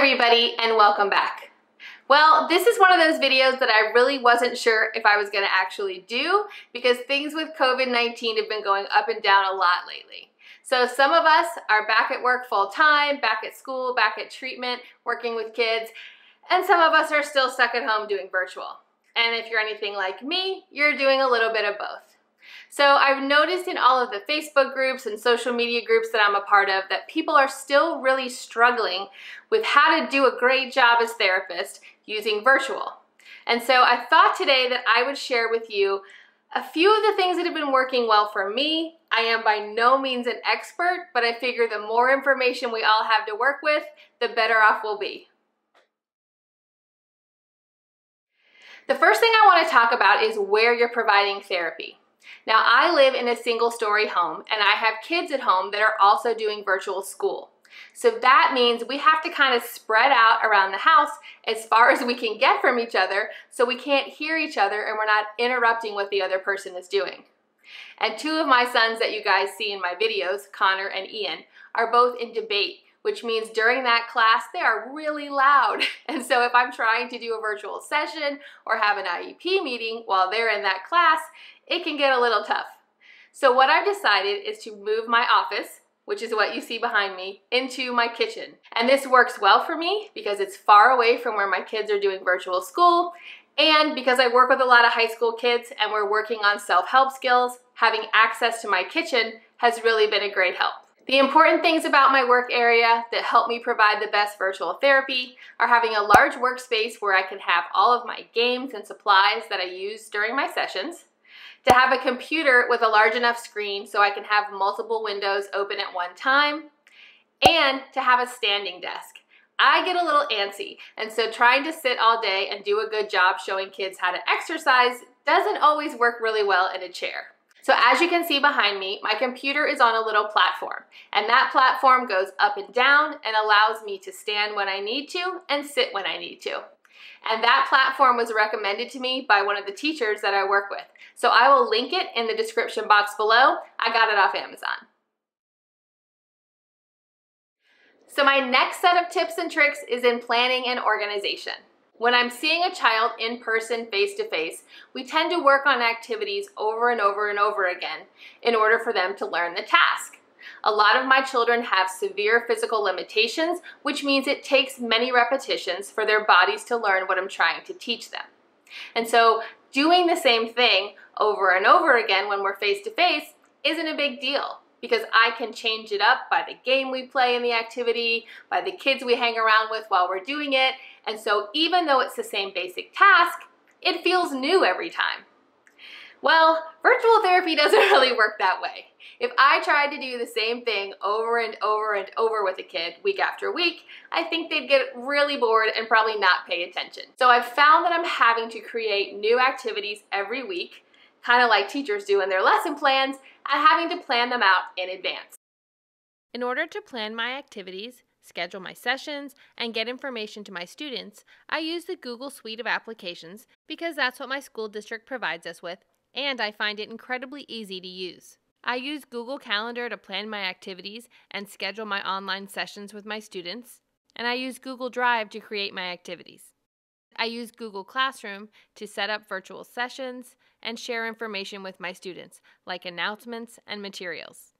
everybody, and welcome back. Well, this is one of those videos that I really wasn't sure if I was going to actually do because things with COVID-19 have been going up and down a lot lately. So some of us are back at work full time, back at school, back at treatment, working with kids, and some of us are still stuck at home doing virtual. And if you're anything like me, you're doing a little bit of both. So I've noticed in all of the Facebook groups and social media groups that I'm a part of that people are still really struggling with how to do a great job as therapists using virtual. And so I thought today that I would share with you a few of the things that have been working well for me. I am by no means an expert, but I figure the more information we all have to work with, the better off we'll be. The first thing I want to talk about is where you're providing therapy. Now, I live in a single-story home, and I have kids at home that are also doing virtual school. So that means we have to kind of spread out around the house as far as we can get from each other so we can't hear each other and we're not interrupting what the other person is doing. And two of my sons that you guys see in my videos, Connor and Ian, are both in debate, which means during that class, they are really loud. And so if I'm trying to do a virtual session or have an IEP meeting while they're in that class, it can get a little tough. So what I've decided is to move my office, which is what you see behind me, into my kitchen. And this works well for me because it's far away from where my kids are doing virtual school, and because I work with a lot of high school kids and we're working on self-help skills, having access to my kitchen has really been a great help. The important things about my work area that help me provide the best virtual therapy are having a large workspace where I can have all of my games and supplies that I use during my sessions, to have a computer with a large enough screen so I can have multiple windows open at one time, and to have a standing desk. I get a little antsy, and so trying to sit all day and do a good job showing kids how to exercise doesn't always work really well in a chair. So as you can see behind me, my computer is on a little platform, and that platform goes up and down and allows me to stand when I need to and sit when I need to. And that platform was recommended to me by one of the teachers that I work with. So I will link it in the description box below. I got it off Amazon. So my next set of tips and tricks is in planning and organization. When I'm seeing a child in person, face-to-face, we tend to work on activities over and over and over again in order for them to learn the task. A lot of my children have severe physical limitations, which means it takes many repetitions for their bodies to learn what I'm trying to teach them. And so doing the same thing over and over again when we're face-to-face isn't a big deal because I can change it up by the game we play in the activity, by the kids we hang around with while we're doing it. And so even though it's the same basic task, it feels new every time. Well, virtual therapy doesn't really work that way. If I tried to do the same thing over and over and over with a kid week after week, I think they'd get really bored and probably not pay attention. So I've found that I'm having to create new activities every week, kind of like teachers do in their lesson plans, and having to plan them out in advance. In order to plan my activities, schedule my sessions, and get information to my students, I use the Google suite of applications because that's what my school district provides us with, and I find it incredibly easy to use. I use Google Calendar to plan my activities and schedule my online sessions with my students, and I use Google Drive to create my activities. I use Google Classroom to set up virtual sessions and share information with my students, like announcements and materials.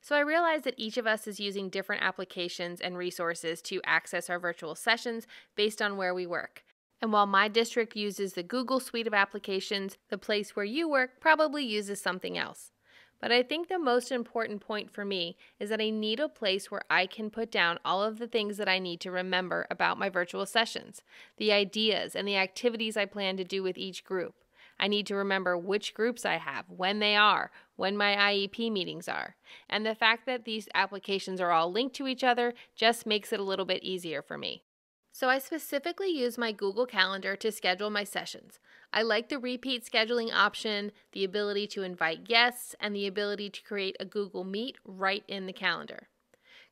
So I realize that each of us is using different applications and resources to access our virtual sessions based on where we work. And while my district uses the Google suite of applications, the place where you work probably uses something else. But I think the most important point for me is that I need a place where I can put down all of the things that I need to remember about my virtual sessions, the ideas and the activities I plan to do with each group. I need to remember which groups I have, when they are, when my IEP meetings are. And the fact that these applications are all linked to each other just makes it a little bit easier for me. So I specifically use my Google Calendar to schedule my sessions. I like the repeat scheduling option, the ability to invite guests, and the ability to create a Google Meet right in the calendar.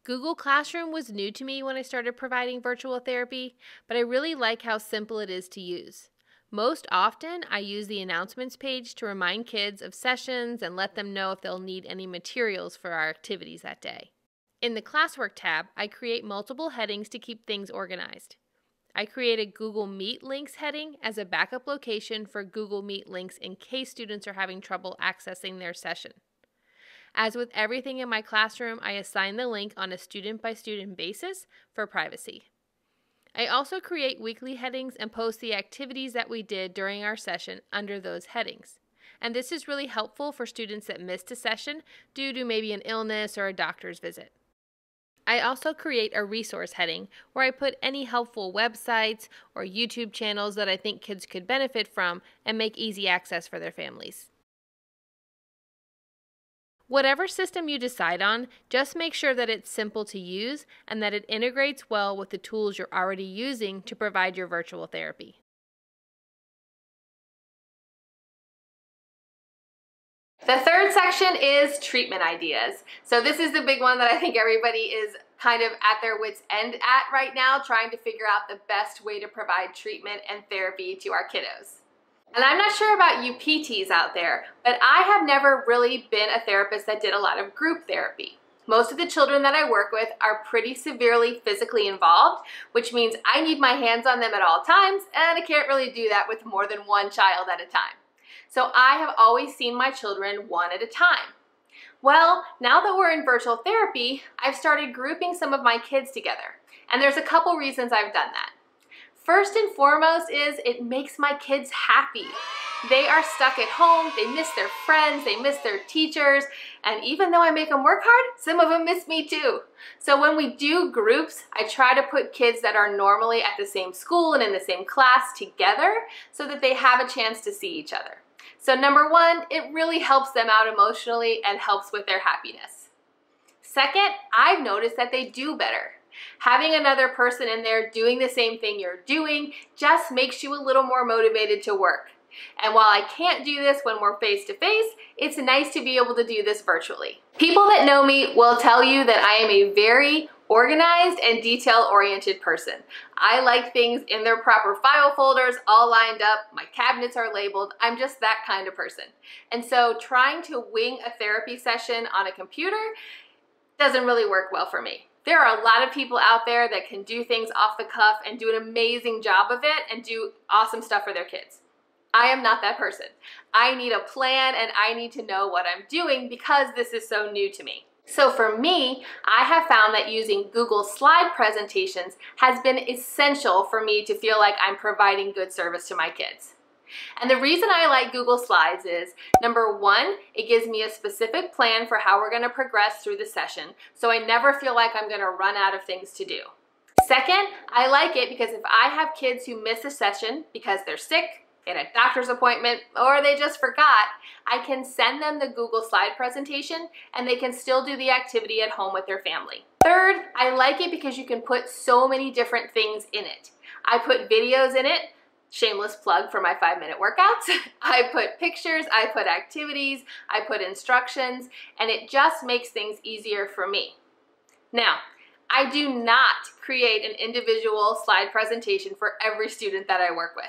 Google Classroom was new to me when I started providing virtual therapy, but I really like how simple it is to use. Most often, I use the announcements page to remind kids of sessions and let them know if they'll need any materials for our activities that day. In the Classwork tab, I create multiple headings to keep things organized. I create a Google Meet links heading as a backup location for Google Meet links in case students are having trouble accessing their session. As with everything in my classroom, I assign the link on a student-by-student basis for privacy. I also create weekly headings and post the activities that we did during our session under those headings. And this is really helpful for students that missed a session due to maybe an illness or a doctor's visit. I also create a resource heading where I put any helpful websites or YouTube channels that I think kids could benefit from and make easy access for their families. Whatever system you decide on, just make sure that it's simple to use and that it integrates well with the tools you're already using to provide your virtual therapy. The third section is treatment ideas. So this is the big one that I think everybody is kind of at their wits' end at right now, trying to figure out the best way to provide treatment and therapy to our kiddos. And I'm not sure about you PTs out there, but I have never really been a therapist that did a lot of group therapy. Most of the children that I work with are pretty severely physically involved, which means I need my hands on them at all times, and I can't really do that with more than one child at a time. So I have always seen my children one at a time. Well, now that we're in virtual therapy, I've started grouping some of my kids together, and there's a couple reasons I've done that. First and foremost is it makes my kids happy. They are stuck at home, they miss their friends, they miss their teachers, and even though I make them work hard, some of them miss me too. So when we do groups, I try to put kids that are normally at the same school and in the same class together so that they have a chance to see each other. So number one, it really helps them out emotionally and helps with their happiness. Second, I've noticed that they do better. Having another person in there doing the same thing you're doing just makes you a little more motivated to work. And while I can't do this when we're face to face, it's nice to be able to do this virtually. People that know me will tell you that I am a very organized and detail-oriented person. I like things in their proper file folders, all lined up, my cabinets are labeled. I'm just that kind of person. And so trying to wing a therapy session on a computer doesn't really work well for me. There are a lot of people out there that can do things off the cuff and do an amazing job of it and do awesome stuff for their kids. I am not that person. I need a plan and I need to know what I'm doing because this is so new to me. So for me, I have found that using Google slide presentations has been essential for me to feel like I'm providing good service to my kids. And the reason I like Google Slides is, number one, it gives me a specific plan for how we're going to progress through the session, so I never feel like I'm going to run out of things to do. Second, I like it because if I have kids who miss a session because they're sick, they had a doctor's appointment, or they just forgot, I can send them the Google slide presentation and they can still do the activity at home with their family. Third, I like it because you can put so many different things in it. I put videos in it, shameless plug for my 5-minute workouts. I put pictures, I put activities, I put instructions, and it just makes things easier for me. Now, I do not create an individual slide presentation for every student that I work with.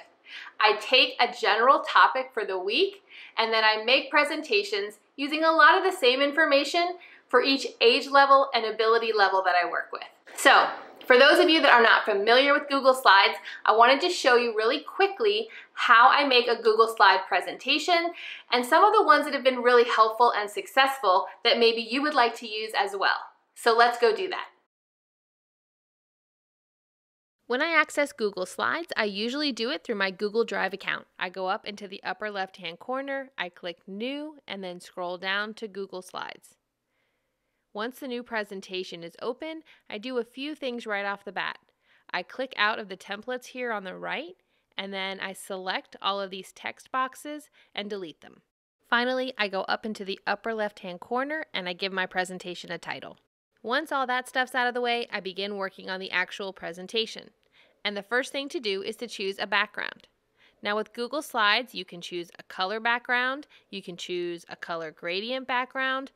I take a general topic for the week and then I make presentations using a lot of the same information for each age level and ability level that I work with. So, for those of you that are not familiar with Google Slides, I wanted to show you really quickly how I make a Google Slide presentation and some of the ones that have been really helpful and successful that maybe you would like to use as well. So let's go do that. When I access Google Slides, I usually do it through my Google Drive account. I go up into the upper left-hand corner, I click New, and then scroll down to Google Slides. Once the new presentation is open, I do a few things right off the bat. I click out of the templates here on the right, and then I select all of these text boxes and delete them. Finally, I go up into the upper left-hand corner and I give my presentation a title. Once all that stuff's out of the way, I begin working on the actual presentation. And the first thing to do is to choose a background. Now with Google Slides, you can choose a color background, you can choose a color gradient background,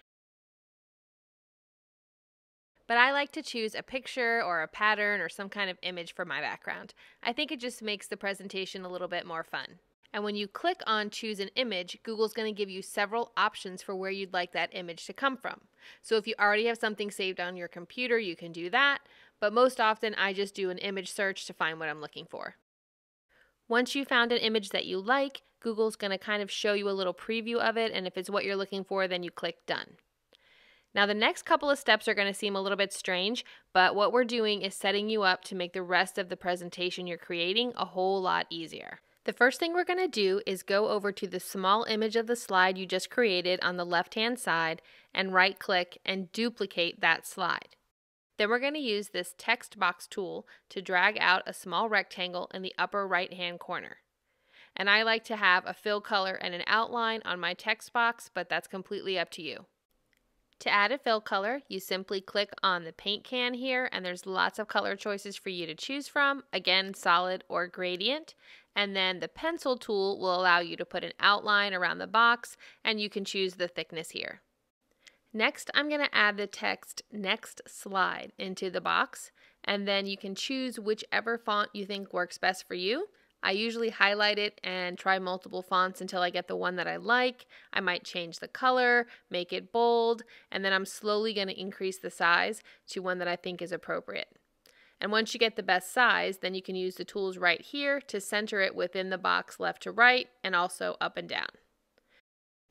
but I like to choose a picture or a pattern or some kind of image for my background. I think it just makes the presentation a little bit more fun. And when you click on Choose an Image, Google's going to give you several options for where you'd like that image to come from. So if you already have something saved on your computer, you can do that. But most often, I just do an image search to find what I'm looking for. Once you found an image that you like, Google's going to kind of show you a little preview of it, and if it's what you're looking for, then you click Done. Now the next couple of steps are going to seem a little bit strange, but what we're doing is setting you up to make the rest of the presentation you're creating a whole lot easier. The first thing we're going to do is go over to the small image of the slide you just created on the left-hand side and right-click and duplicate that slide. Then we're going to use this text box tool to drag out a small rectangle in the upper right-hand corner. And I like to have a fill color and an outline on my text box, but that's completely up to you. To add a fill color, you simply click on the paint can here, and there's lots of color choices for you to choose from, again, solid or gradient. And then the pencil tool will allow you to put an outline around the box, and you can choose the thickness here. Next, I'm going to add the text Next Slide into the box, and then you can choose whichever font you think works best for you. I usually highlight it and try multiple fonts until I get the one that I like. I might change the color, make it bold, and then I'm slowly going to increase the size to one that I think is appropriate. And once you get the best size, then you can use the tools right here to center it within the box left to right and also up and down.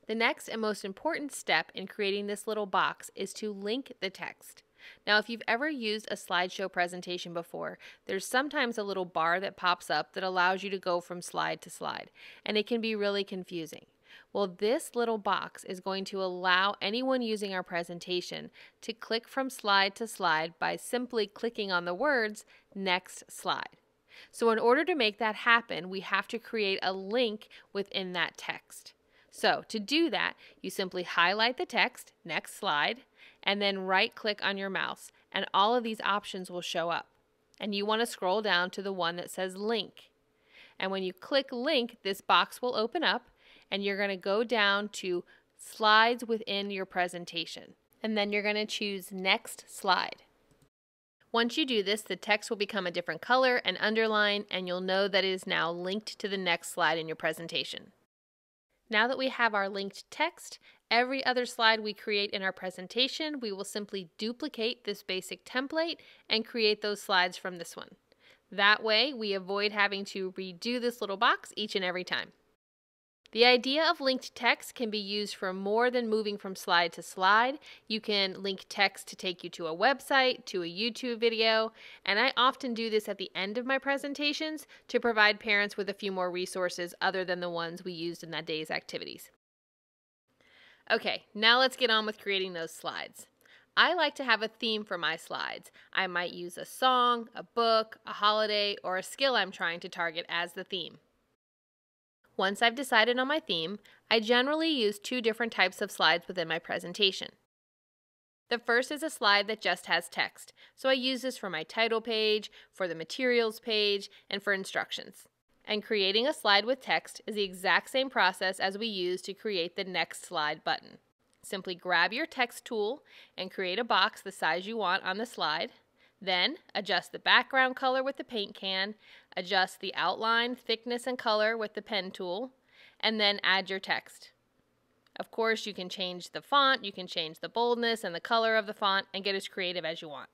The next and most important step in creating this little box is to link the text. Now, if you've ever used a slideshow presentation before, there's sometimes a little bar that pops up that allows you to go from slide to slide, and it can be really confusing. Well, this little box is going to allow anyone using our presentation to click from slide to slide by simply clicking on the words Next Slide. So in order to make that happen, we have to create a link within that text. So to do that, you simply highlight the text, Next Slide, and then right-click on your mouse, and all of these options will show up. And you want to scroll down to the one that says Link. And when you click Link, this box will open up, and you're going to go down to Slides within your presentation. And then you're going to choose Next Slide. Once you do this, the text will become a different color and underline, and you'll know that it is now linked to the next slide in your presentation. Now that we have our linked text, every other slide we create in our presentation, we will simply duplicate this basic template and create those slides from this one. That way, we avoid having to redo this little box each and every time. The idea of linked text can be used for more than moving from slide to slide. You can link text to take you to a website, to a YouTube video, and I often do this at the end of my presentations to provide parents with a few more resources other than the ones we used in that day's activities. Okay, now let's get on with creating those slides. I like to have a theme for my slides. I might use a song, a book, a holiday, or a skill I'm trying to target as the theme. Once I've decided on my theme, I generally use two different types of slides within my presentation. The first is a slide that just has text, so I use this for my title page, for the materials page, and for instructions. And creating a slide with text is the exact same process as we use to create the Next Slide button. Simply grab your text tool and create a box the size you want on the slide. Then, adjust the background color with the paint can, adjust the outline, thickness, and color with the pen tool, and then add your text. Of course, you can change the font, you can change the boldness and the color of the font, and get as creative as you want.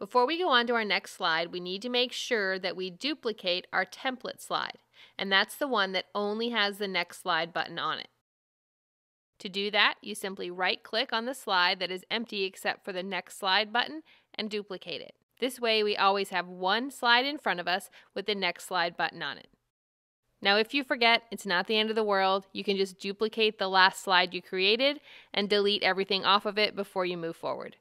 Before we go on to our next slide, we need to make sure that we duplicate our template slide, and that's the one that only has the Next Slide button on it. To do that, you simply right-click on the slide that is empty except for the Next Slide button and duplicate it. This way, we always have one slide in front of us with the Next Slide button on it. Now, if you forget, it's not the end of the world. You can just duplicate the last slide you created and delete everything off of it before you move forward.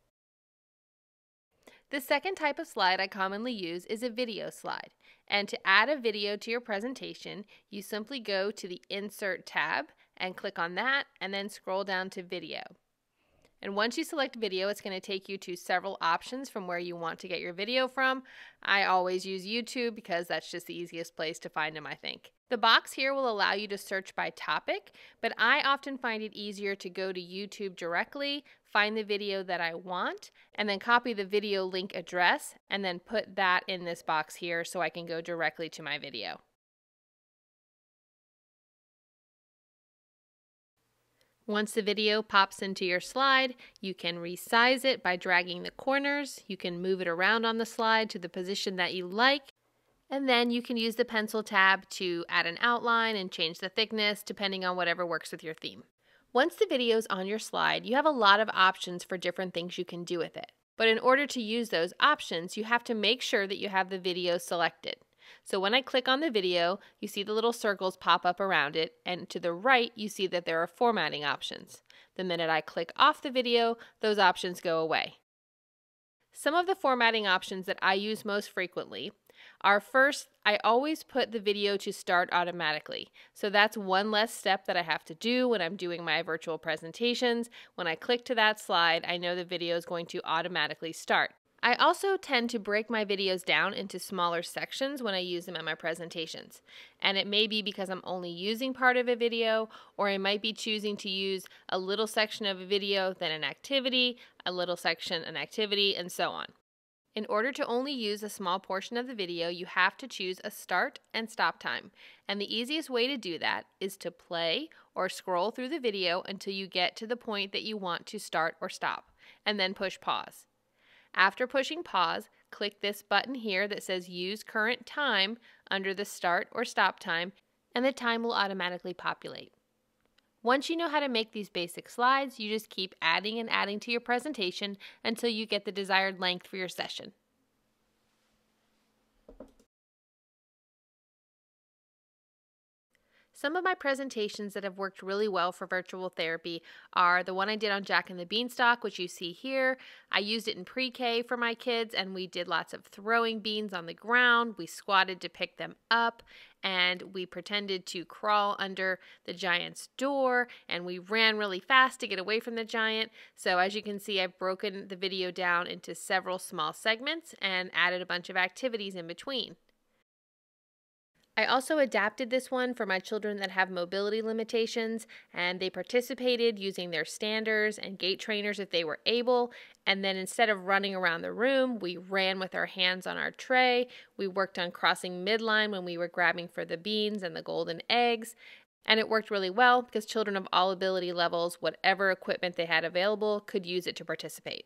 The second type of slide I commonly use is a video slide. And to add a video to your presentation, you simply go to the Insert tab and click on that, and then scroll down to Video. And once you select Video, it's going to take you to several options from where you want to get your video from. I always use YouTube because that's just the easiest place to find them, I think. The box here will allow you to search by topic, but I often find it easier to go to YouTube directly, find the video that I want, and then copy the video link address, and then put that in this box here so I can go directly to my video. Once the video pops into your slide, you can resize it by dragging the corners. You can move it around on the slide to the position that you like. And then you can use the pencil tab to add an outline and change the thickness depending on whatever works with your theme. Once the video is on your slide, you have a lot of options for different things you can do with it. But in order to use those options, you have to make sure that you have the video selected. So when I click on the video, you see the little circles pop up around it, and to the right, you see that there are formatting options. The minute I click off the video, those options go away. Some of the formatting options that I use most frequently are, first, I always put the video to start automatically. So that's one less step that I have to do when I'm doing my virtual presentations. When I click to that slide, I know the video is going to automatically start. I also tend to break my videos down into smaller sections when I use them in my presentations. And it may be because I'm only using part of a video, or I might be choosing to use a little section of a video, then an activity, a little section, an activity, and so on. In order to only use a small portion of the video, you have to choose a start and stop time. And the easiest way to do that is to play or scroll through the video until you get to the point that you want to start or stop, and then push pause. After pushing pause, click this button here that says Use Current Time under the start or stop time, and the time will automatically populate. Once you know how to make these basic slides, you just keep adding and adding to your presentation until you get the desired length for your session. Some of my presentations that have worked really well for virtual therapy are the one I did on Jack and the Beanstalk, which you see here. I used it in pre-K for my kids, and we did lots of throwing beans on the ground. We squatted to pick them up, and we pretended to crawl under the giant's door, and we ran really fast to get away from the giant. So as you can see, I've broken the video down into several small segments and added a bunch of activities in between. I also adapted this one for my children that have mobility limitations, and they participated using their standers and gait trainers if they were able. And then instead of running around the room, we ran with our hands on our tray. We worked on crossing midline when we were grabbing for the beans and the golden eggs. And it worked really well because children of all ability levels, whatever equipment they had available, could use it to participate.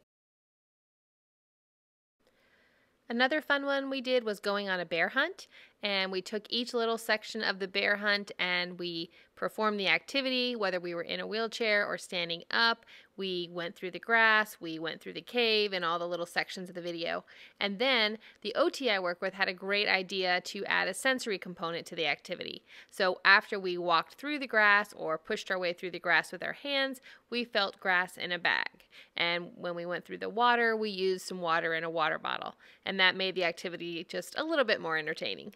Another fun one we did was going on a bear hunt, and we took each little section of the bear hunt and we performed the activity, whether we were in a wheelchair or standing up. We went through the grass, we went through the cave, and all the little sections of the video. And then the OT I work with had a great idea to add a sensory component to the activity. So after we walked through the grass or pushed our way through the grass with our hands, we felt grass in a bag. And when we went through the water, we used some water in a water bottle. And that made the activity just a little bit more entertaining.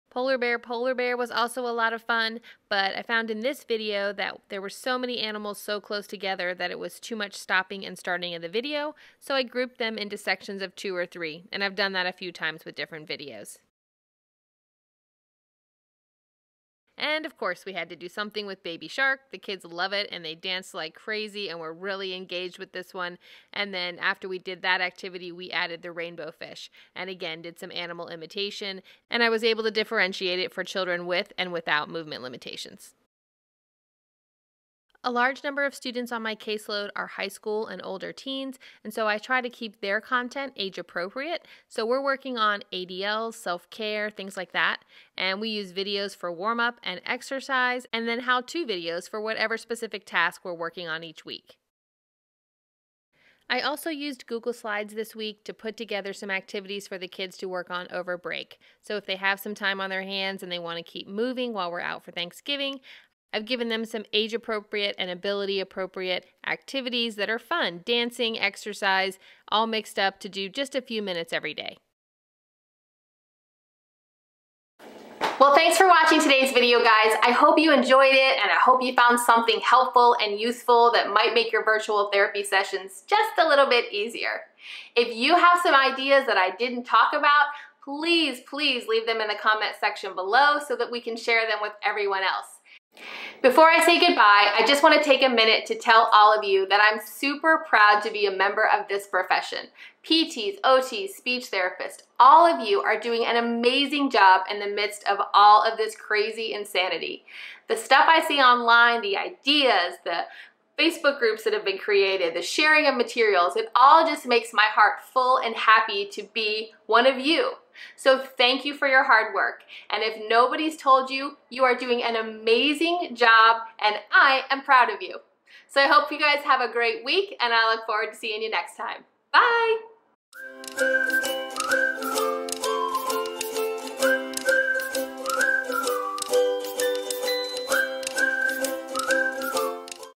Polar bear was also a lot of fun, but I found in this video that there were so many animals so close together that it was too much stopping and starting in the video, so I grouped them into sections of 2 or 3, and I've done that a few times with different videos. And of course, we had to do something with Baby Shark. The kids love it and they danced like crazy and were really engaged with this one. And then after we did that activity, we added the rainbow fish and again did some animal imitation, and I was able to differentiate it for children with and without movement limitations. A large number of students on my caseload are high school and older teens, and so I try to keep their content age appropriate. So we're working on ADLs, self-care, things like that, and we use videos for warm-up and exercise, and then how-to videos for whatever specific task we're working on each week. I also used Google Slides this week to put together some activities for the kids to work on over break. So if they have some time on their hands and they want to keep moving while we're out for Thanksgiving, I've given them some age-appropriate and ability-appropriate activities that are fun, dancing, exercise, all mixed up to do just a few minutes every day. Well, thanks for watching today's video, guys. I hope you enjoyed it, and I hope you found something helpful and useful that might make your virtual therapy sessions just a little bit easier. If you have some ideas that I didn't talk about, please, please leave them in the comment section below so that we can share them with everyone else. Before I say goodbye, I just want to take a minute to tell all of you that I'm super proud to be a member of this profession. PTs, OTs, speech therapists, all of you are doing an amazing job in the midst of all of this crazy insanity. The stuff I see online, the ideas, the Facebook groups that have been created, the sharing of materials, it all just makes my heart full and happy to be one of you. So thank you for your hard work. And if nobody's told you, you are doing an amazing job and I am proud of you. So I hope you guys have a great week and I look forward to seeing you next time. Bye!